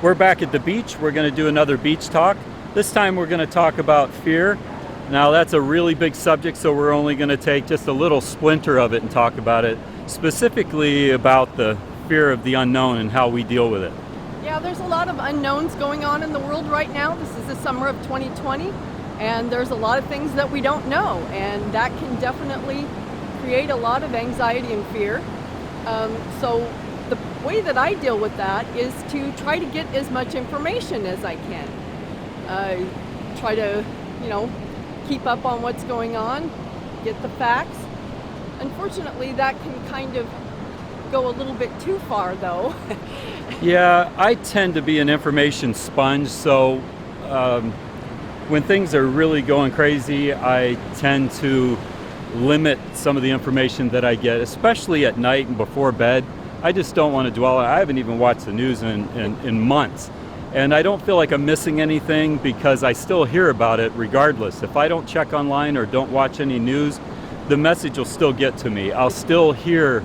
We're back at the beach. We're going to do another beach talk. This time we're going to talk about fear. Now that's a really big subject, so we're only going to take just a little splinter of it and talk about it, specifically about the fear of the unknown and how we deal with it. Yeah, there's a lot of unknowns going on in the world right now. This is the summer of 2020, and there's a lot of things that we don't know, and that can definitely create a lot of anxiety and fear. So the way that I deal with that is to try to get as much information as I can. Try to, keep up on what's going on, get the facts. Unfortunately, that can kind of go a little bit too far, though. Yeah, I tend to be an information sponge, so when things are really going crazy, I tend to limit some of the information that I get, especially at night and before bed. I just don't want to dwell on it. I haven't even watched the news in months. And I don't feel like I'm missing anything because I still hear about it regardless. If I don't check online or don't watch any news, the message will still get to me. I'll still hear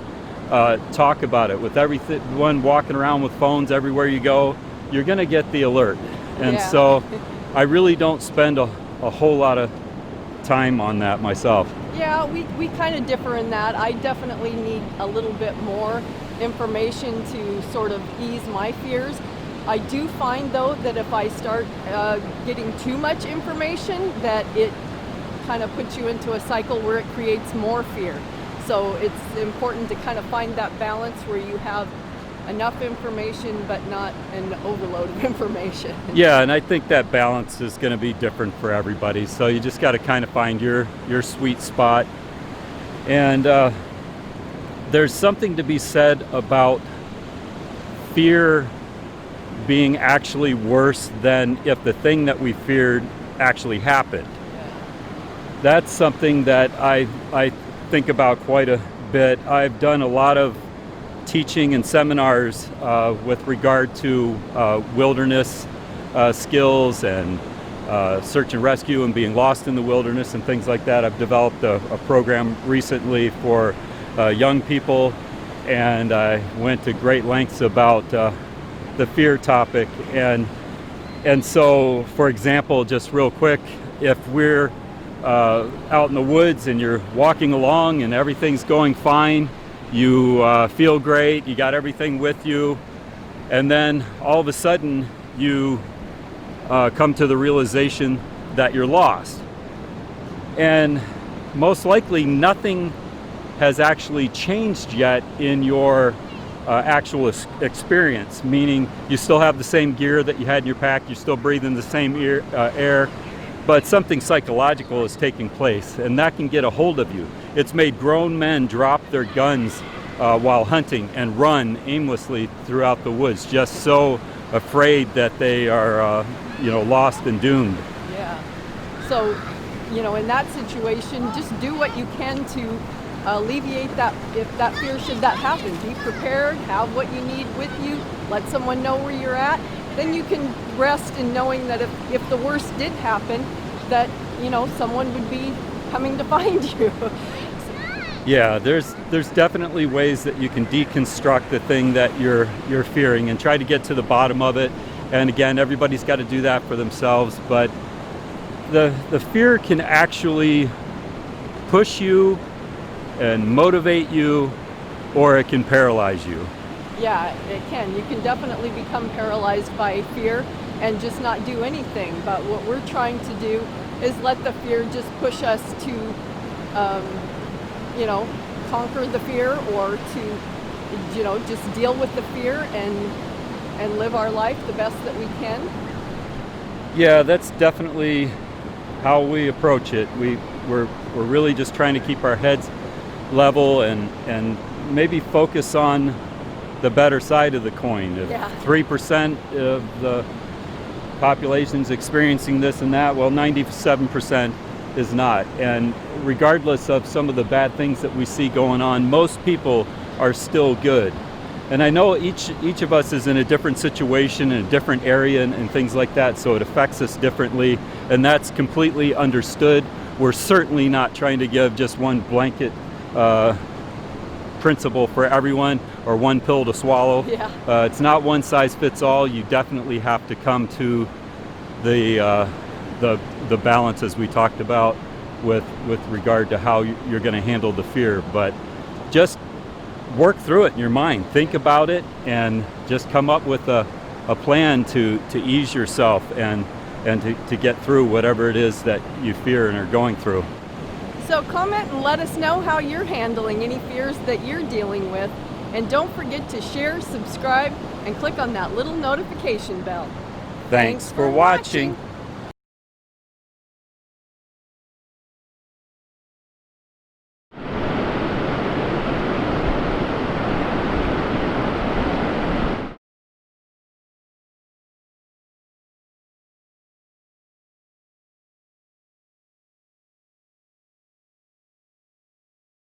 talk about it. With everyone walking around with phones everywhere you go, you're going to get the alert. And so I really don't spend a whole lot of time on that myself. Yeah, we kind of differ in that. I definitely need a little bit more information to sort of ease my fears. I do find, though, that if I start getting too much information, that it kind of puts you into a cycle where it creates more fear. So it's important to kind of find that balance where you have enough information but not an overload of information. Yeah, and I think that balance is going to be different for everybody. So you just got to kind of find your sweet spot. And there's something to be said about fear being actually worse than if the thing that we feared actually happened. That's something that I think about quite a bit. I've done a lot of teaching and seminars with regard to wilderness skills and search and rescue and being lost in the wilderness and things like that. I've developed a program recently for young people, and I went to great lengths about the fear topic. And so, for example, just real quick, if we're out in the woods and you're walking along and everything's going fine, you feel great, you got everything with you, and then all of a sudden you come to the realization that you're lost. And most likely nothing has actually changed yet in your actual experience, meaning you still have the same gear that you had in your pack, you're still breathing the same air, but something psychological is taking place, and that can get a hold of you. It's made grown men drop their guns while hunting and run aimlessly throughout the woods, just so afraid that they are lost and doomed. Yeah. So, in that situation, just do what you can to alleviate that, if that fear should that happen. Be prepared, have what you need with you, let someone know where you're at. Then you can rest in knowing that if the worst did happen, that someone would be coming to find you. Yeah, there's definitely ways that you can deconstruct the thing that you're fearing and try to get to the bottom of it. And again, everybody's got to do that for themselves, but the fear can actually push you and motivate you, or it can paralyze you. Yeah, it can. You can definitely become paralyzed by fear and just not do anything. But what we're trying to do is let the fear just push us to, conquer the fear, or to, just deal with the fear and live our life the best that we can. Yeah, that's definitely how we approach it. We're really just trying to keep our heads level and maybe focus on the better side of the coin. If 3% of the population's experiencing this and that, well, 97% is not. And regardless of some of the bad things that we see going on, most people are still good. And I know each of us is in a different situation, in a different area and things like that, so it affects us differently, and that's completely understood. We're certainly not trying to give just one blanket principle for everyone. or one pill to swallow. Yeah. It's not one size fits all. You definitely have to come to the balance, as we talked about, with regard to how you're going to handle the fear. But just work through it in your mind. Think about it and just come up with a plan to ease yourself and to get through whatever it is that you fear and are going through. So comment and let us know how you're handling any fears that you're dealing with. And don't forget to share, subscribe, and click on that little notification bell. Thanks for watching.